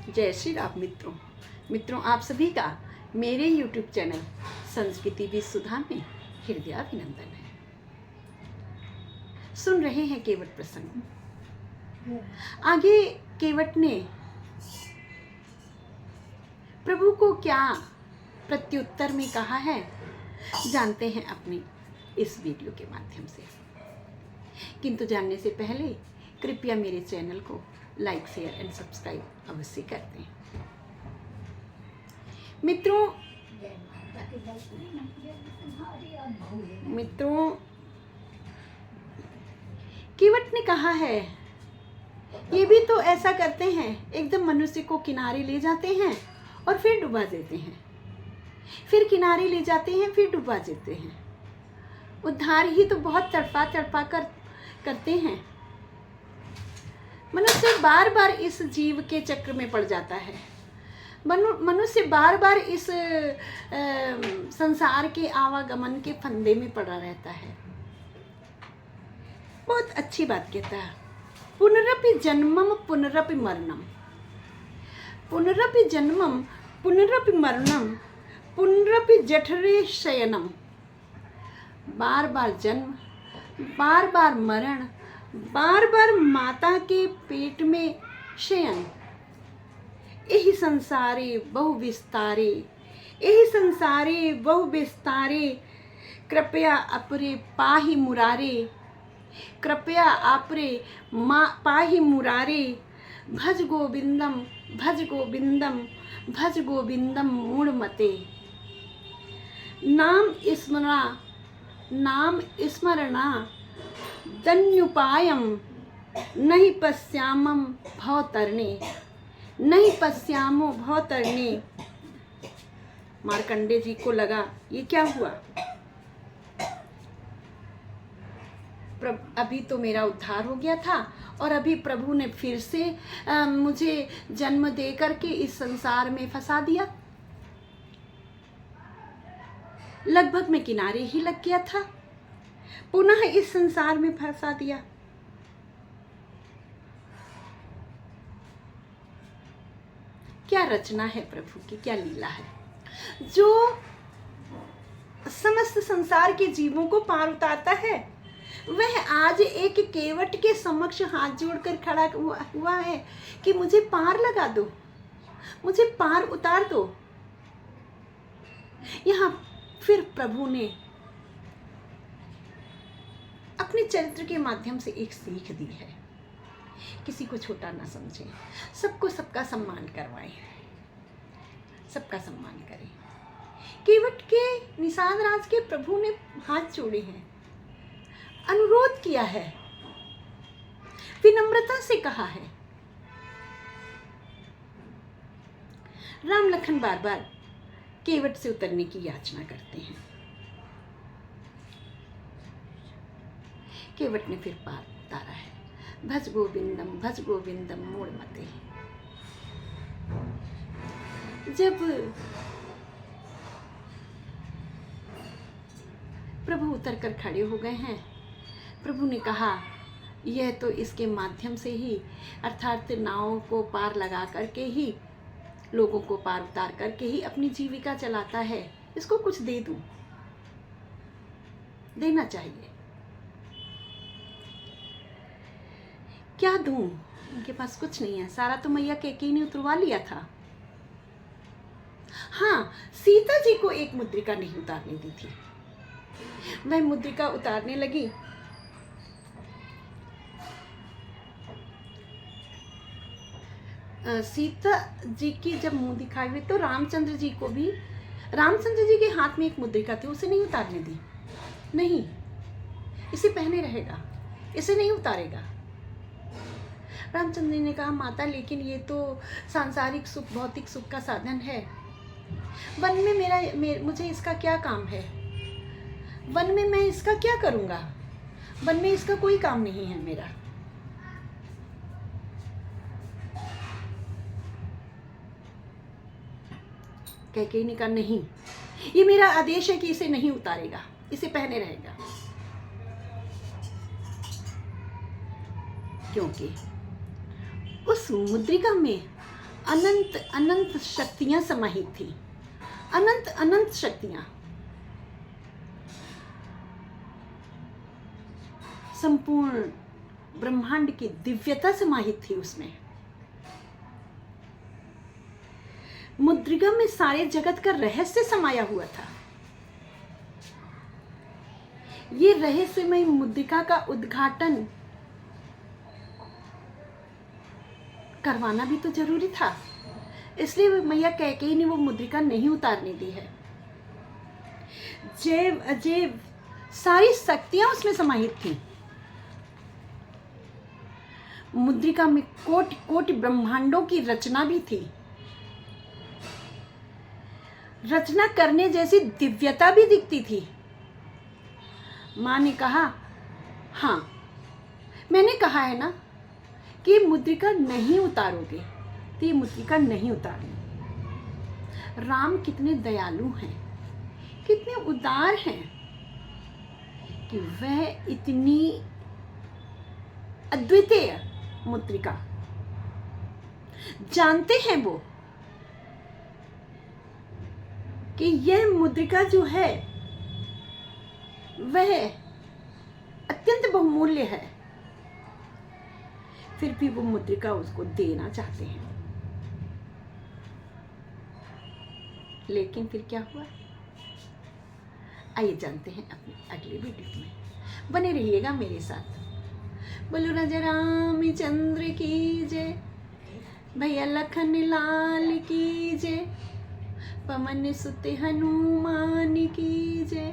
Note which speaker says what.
Speaker 1: जय श्री राम मित्रों आप सभी का मेरे YouTube चैनल संस्कृति भी सुधा में हृदय अभिनंदन है। सुन रहे हैं केवट प्रसंग। आगे केवट ने प्रभु को क्या प्रत्युत्तर में कहा है जानते हैं अपने इस वीडियो के माध्यम से। किंतु जानने से पहले कृपया मेरे चैनल को लाइक शेयर एंड सब्सक्राइब अवश्य कर दें। मित्रों केवट ने कहा है ये भी तो ऐसा करते हैं, एकदम मनुष्य को किनारे ले जाते हैं और फिर डुबा देते हैं, फिर किनारे ले जाते हैं फिर डुबा देते हैं। उद्धार ही तो बहुत तड़पा कर करते हैं। मनुष्य बार बार इस जीव के चक्र में पड़ जाता है। मनुष्य बार बार इस संसार के आवागमन के फंदे में पड़ा रहता है। बहुत अच्छी बात कहता है, पुनरपि जन्मम पुनरपि मरणम, पुनरपि जन्मम पुनरपि मरणम, पुनरपि जठरे शयनम। बार बार जन्म, बार बार मरण, बार बार माता के पेट में शयन। यही संसारे बहु विस्तारे, यही संसारे बहु विस्तारे, कृपया अपरे पाहि मुरारे, कृपया अपरे पाहि मुरारे। भज गोविंदम भज गोविंदम भज गोविंदम मूढ़मते। नाम स्मरणा दन्युपायम, नहीं पश्यामम भवतरणे, नहीं पश्यामो भवतरणे। मार्कंडे जी को लगा ये क्या हुआ, अभी तो मेरा उद्धार हो गया था और अभी प्रभु ने फिर से मुझे जन्म दे करके इस संसार में फंसा दिया। लगभग मैं किनारे ही लग गया था, पुनः इस संसार में फंसा दिया। क्या रचना है प्रभु की, क्या लीला है, जो समस्त संसार के जीवों को पार उतारता है। वह आज एक केवट के समक्ष हाथ जोड़कर खड़ा हुआ है कि मुझे पार लगा दो, मुझे पार उतार दो। यहाँ फिर प्रभु ने अपने चरित्र के माध्यम से एक सीख दी है, किसी को छोटा ना समझें, सबको सबका सम्मान करवाएं, सबका सम्मान करें। केवट के निषाद राज के प्रभु ने हाथ जोड़े हैं, अनुरोध किया है, विनम्रता से कहा है। राम लखन बार बार केवट से उतरने की याचना करते हैं। केवट ने फिर पार उतारा है। भज गोविंदम मूढ़मते। जब प्रभु उतर कर खड़े हो गए हैं, प्रभु ने कहा यह तो इसके माध्यम से ही, अर्थात नाव को पार लगा करके ही, लोगों को पार उतार करके ही अपनी जीविका चलाता है, इसको कुछ दे दूं, देना चाहिए। क्या दूं, उनके पास कुछ नहीं है, सारा तो मैया कैकेयी ने उतरवा लिया था। हाँ, सीता जी को एक मुद्रिका नहीं उतारने दी थी, वह मुद्रिका उतारने लगी। सीता जी की जब मुंह दिखाई हुई तो रामचंद्र जी के हाथ में एक मुद्रिका थी, उसे नहीं उतारने दी। नहीं, इसे पहने रहेगा, इसे नहीं उतारेगा। रामचंद्र जी ने कहा माता लेकिन ये तो सांसारिक सुख, भौतिक सुख का साधन है, वन में मुझे इसका क्या काम है, वन में मैं इसका क्या करूंगा, वन में इसका कोई काम नहीं है मेरा। कैकेयी ने कहा नहीं, ये मेरा आदेश है कि इसे नहीं उतारेगा, इसे पहने रहेगा। क्योंकि उस मुद्रिका में अनंत अनंत शक्तियां समाहित थी, अनंत अनंत शक्तियां, संपूर्ण ब्रह्मांड की दिव्यता समाहित थी उसमें। मुद्रिका में सारे जगत का रहस्य समाया हुआ था। ये रहस्यमय मुद्रिका का उद्घाटन करवाना भी तो जरूरी था, इसलिए मैया कैकेयी ने वो मुद्रिका नहीं उतारने दी है। जैव अजैव सारी शक्तियां उसमें समाहित थी। मुद्रिका में कोटि कोटि ब्रह्मांडों की रचना भी थी। रचना करने जैसी दिव्यता भी दिखती थी। माँ ने कहा, हाँ मैंने कहा है ना कि मुद्रिका नहीं उतारोगे, तो ये मुद्रिका नहीं उतारनी। राम कितने दयालु हैं, कितने उदार हैं कि वह इतनी अद्वितीय मुद्रिका जानते हैं वो कि यह मुद्रिका जो है वह अत्यंत बहुमूल्य है, फिर भी वो मुद्रिका उसको देना चाहते हैं। लेकिन फिर क्या हुआ, आइए जानते हैं अपने अगले वीडियो में। बने रहिएगा मेरे साथ। बोलो राजा रामचंद्र की जय, भैया लखन लाल की जय, पवन सुत हनुमान की जय।